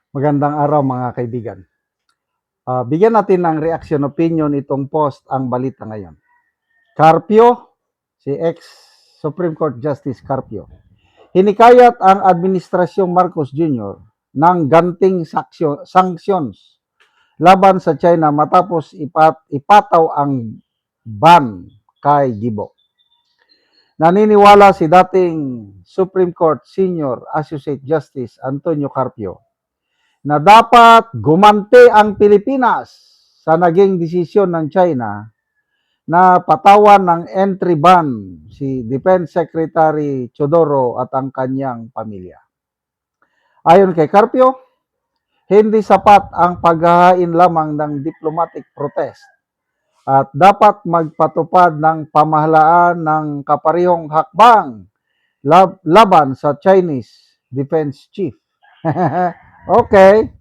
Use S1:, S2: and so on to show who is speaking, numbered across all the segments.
S1: Magandang araw mga kaibigan. Bigyan natin ng reaction opinion itong post ang balita ngayon. Carpio, si ex-Supreme Court Justice Carpio, hinikayat ang Administrasyong Marcos Jr. ng ganting sanctions laban sa China matapos ipataw ang ban kay Gibo. Naniniwala si dating Supreme Court Senior Associate Justice Antonio Carpio na dapat gumanti ang Pilipinas sa naging desisyon ng China na patawan ng entry ban si Defense Secretary Chodoro at ang kanyang pamilya. Ayon kay Carpio, hindi sapat ang paghahain lamang ng diplomatic protest at dapat magpatupad ng pamahalaan ng kaparehong hakbang laban sa Chinese Defense Chief. Okay.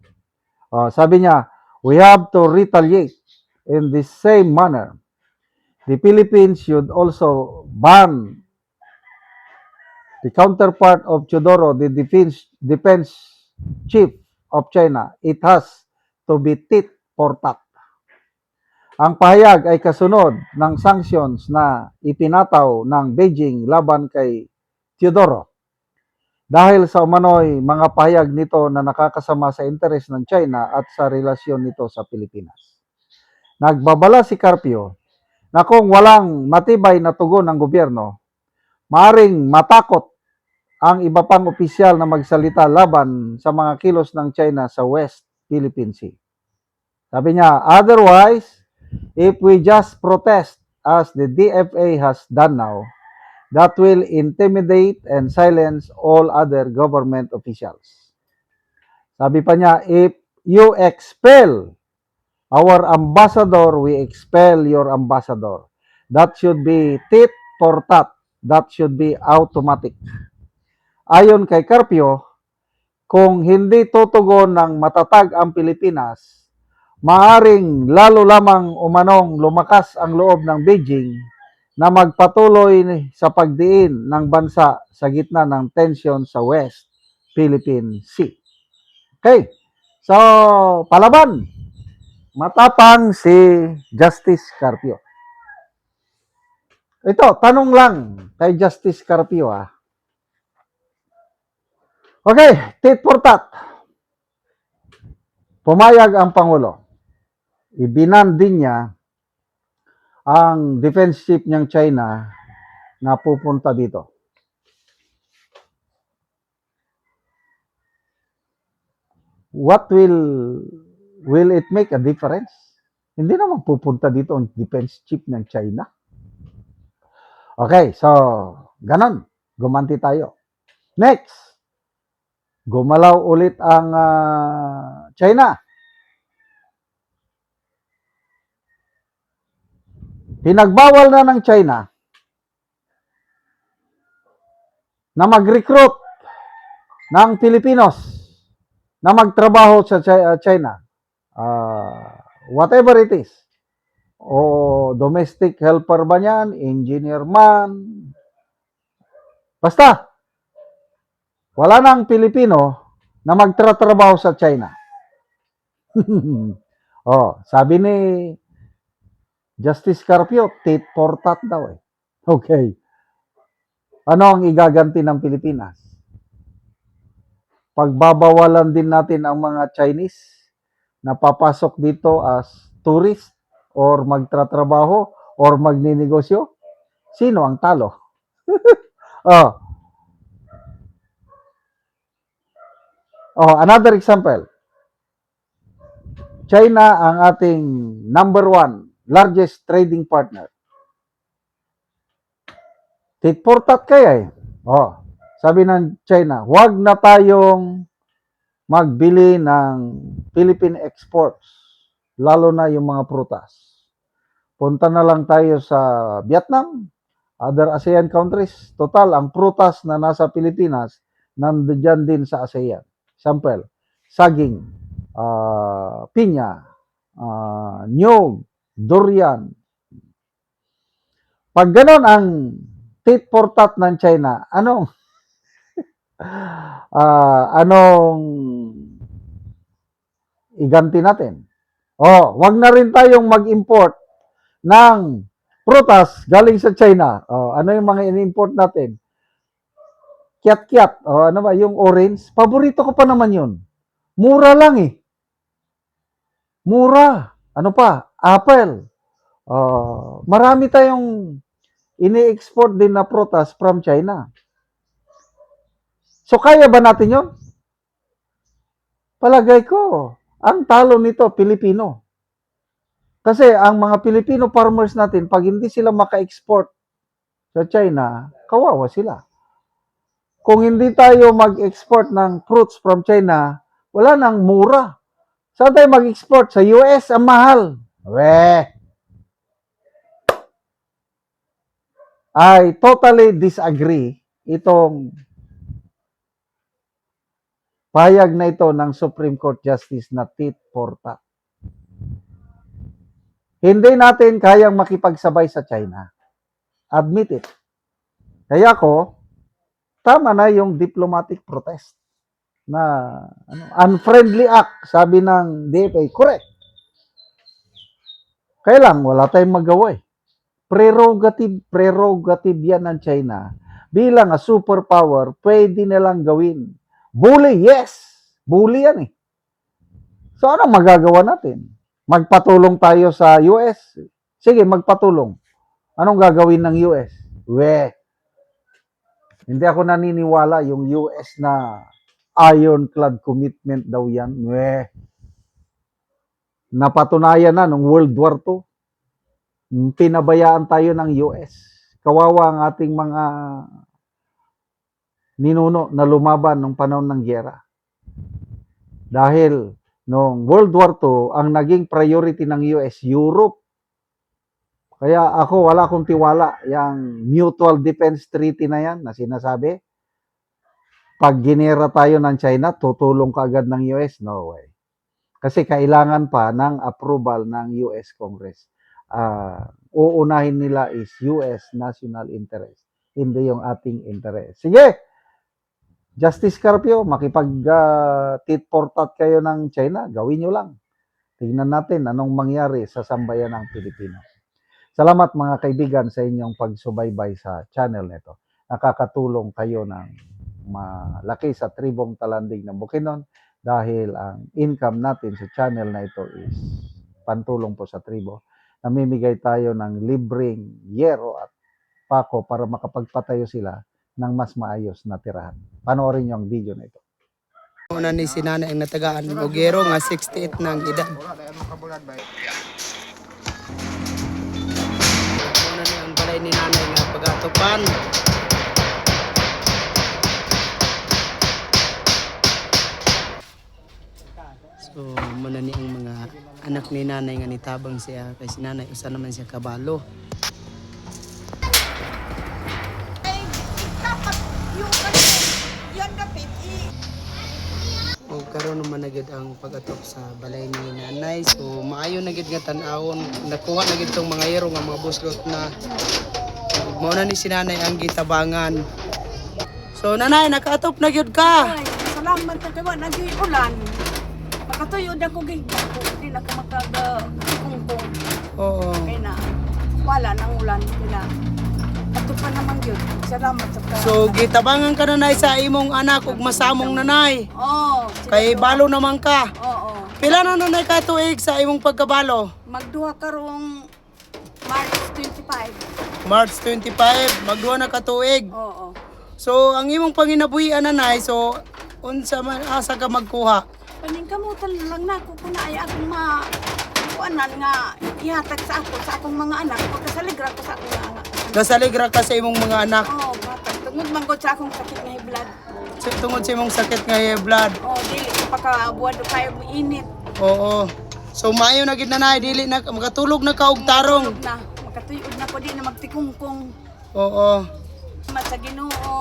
S1: Sabi niya, we have to retaliate in the same manner. The Philippines should also ban the counterpart of Chodoro, the defense chief of China. It has to be tit for tat. Ang pahayag ay kasunod ng sanctions na ipinataw ng Beijing laban kay Teodoro. Dahil sa umano'y mga pahayag nito na nakakasama sa interes ng China at sa relasyon nito sa Pilipinas. Nagbabala si Carpio na kung walang matibay na tugon ng gobyerno, maaring matakot ang iba pang opisyal na magsalita laban sa mga kilos ng China sa West Philippine Sea. Sabi niya, otherwise, if we just protest as the DFA has done now, that will intimidate and silence all other government officials. Sabi pa niya, if you expel our ambassador, we expel your ambassador. That should be tit for tat. That should be automatic. Ayon kay Carpio, kung hindi tutugon ng matatag ang Pilipinas, maaring lalo lamang umanong lumakas ang loob ng Beijing na magpatuloy sa pagdiin ng bansa sa gitna ng tensyon sa West Philippine Sea. Okay, so palaban, matapang si Justice Carpio. Ito, tanong lang kay Justice Carpio. Okay, tit for tat. Pumayag ang Pangulo. Ibinan din niya ang defense chief niyang China na pupunta dito. What will it make a difference? Hindi naman pupunta dito ang defense chief ng China. Okay, so ganon. Gumanti tayo. Next, gumalaw ulit ang China. Pinagbawal na ng China na mag-recruit ng Pilipinos na magtrabaho sa China. Whatever it is. O domestic helper ba yan, engineer man. Basta, wala nang Pilipino na magtratrabaho sa China. Sabi ni Justice Carpio, tit for tat daw eh. Okay. Ano ang igaganti ng Pilipinas? Pagbabawalan din natin ang mga Chinese na papasok dito as tourist or magtratrabaho or magninegosyo. Sino ang talo? Another example. China ang ating number 1 largest trading partner. Tit for tat kaya eh. Sabi ng China, huwag na tayong magbili ng Philippine exports, lalo na yung mga prutas. Punta na lang tayo sa Vietnam, other ASEAN countries. Total, ang prutas na nasa Pilipinas, nandiyan din sa ASEAN. Example, saging, pinya, nyog, durian. Pag ganon ang tit for tat ng China, anong iganti natin. Wag na rin tayong mag-import ng prutas galing sa China. Ano yung mga in-import natin? Kiat-kiat. Ano ba? Yung orange. Paborito ko pa naman yun. Mura lang eh. Mura. Ano pa? Apple. Marami tayong ini-export din na prutas from China. So, kaya ba natin yun? Palagay ko, ang talo nito, Pilipino. Kasi ang mga Filipino farmers natin, pag hindi sila maka-export sa China, kawawa sila. Kung hindi tayo mag-export ng fruits from China, wala nang mura. Saan tayo mag-export? Sa US, ang mahal. I totally disagree itong pahayag na ito ng Supreme Court Justice na tit for tat. Hindi natin kayang makipagsabay sa China. Admit it. Kaya ko, tama na yung diplomatic protest na unfriendly act, sabi ng DFA. Correct. Kaya lang, wala tayong magawa eh. Prerogative yan ng China. Bilang a superpower, pwede nilang gawin. Bully, yes. Bully yan eh. So, anong magagawa natin? Magpatulong tayo sa US? Sige, magpatulong. Anong gagawin ng US? Hindi ako naniniwala yung US na ironclad commitment daw yan. Napatunayan na nung World War II. Pinabayaan tayo ng US. Kawawa ang ating mga ninuno na lumaban nung panahon ng gyera. Dahil nung World War II, ang naging priority ng US, Europe. Kaya ako, wala akong tiwala yung Mutual Defense Treaty na yan na sinasabi. Pag ginera tayo ng China, tutulong ka agad ng US? No way. Kasi kailangan pa ng approval ng US Congress. Uunahin nila is US national interest, hindi yung ating interest. Sige! Justice Carpio, makipag-tit for tat kayo ng China, gawin nyo lang. Tingnan natin anong mangyari sa sambayan ng Pilipino. Salamat mga kaibigan sa inyong pagsubaybay sa channel nito. Nakakatulong kayo ng malaki sa tribong Talandig ng Bukidnon dahil ang income natin sa channel na ito is pantulong po sa tribo. Namimigay tayo ng libreng yero at pako para makapagpatayo sila ng mas maayos na tirahan. Panoorin niyo ang video na ito.
S2: Una ni si nanay ang natagaan ng Ogero nga 68 na ang edad. Una ni ang balay ni nanay nga pagatupan. So muna ni ang mga anak ni nanay nga nitabang siya kay si nanay usa naman siya kabalo. O karon naman na gid ang pag-atok sa balay ni nanay. So maayo na gid nga tan-awon. Nakuha na gid tong mga yero nga mga buslot na mao na ni si nanay ang gitabangan. So nanay nakaatop na gyud ka.
S3: Ay, salamat na kayo. Nagyoy ulan. Makatuyod ako gay. Hindi na ka magkagkungkong.
S2: Oo.
S3: Kaya na, wala ng ulan. Kaya ato pa naman yun. Salamat sa
S2: So gitabangan ka nanay sa imong anak ug masamong nanay.
S3: Oo.
S2: Kay balo naman ka.
S3: Oo.
S2: Pila na nanay ka tuig sa imong pagkabalo?
S3: Magduha karong March 25.
S2: March 25, magduha na ka tuig.
S3: Oo.
S2: So ang imong panginabuhian nanay, so unsa man asa ka magkuha?
S3: Paningkamutan lang na ako kung naaya akong kuanan nga ihatag sa ako, sa akong mga anak. Pagkasaligra ko sa akong mga anak.
S2: Gasaligra ka sa imong mga anak.
S3: Oo, batag. Tungod manggod sa akong sakit na blood.
S2: Tungod sa imong sakit nga high blood.
S3: Oo, dili ko pagkabuwado kayo init.
S2: Oo. So maayo na gid nanay, dili na makatulog na ka og tarong.
S3: Tulog na. Makatuyod na ko di na magtikungkong.
S2: Oo.
S3: Salamat sa Ginoo.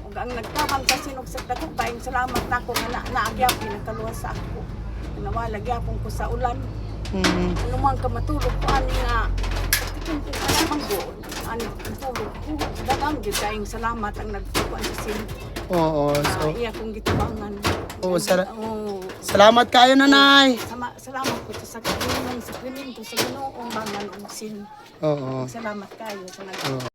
S3: Ug ang nagtabang sa sinugsad ako, paing salamat nako nga naagyap pinakaluwas sa ako. Nawala gyapon ko sa ulan. Ano man ka matulog ko ani nga. Tikungkong ka naman go. Ani tulog ko. Dagang gyud kaayong salamat ang nagtukuan sa sin.
S2: Oo. So
S3: Iya kong gitabangan.
S2: Oo, Salamat kayo, nanay.
S3: Salamat po sa sakrimen, sa Ginoo, bangan og sin.
S2: Oo.
S3: Salamat kayo sa nag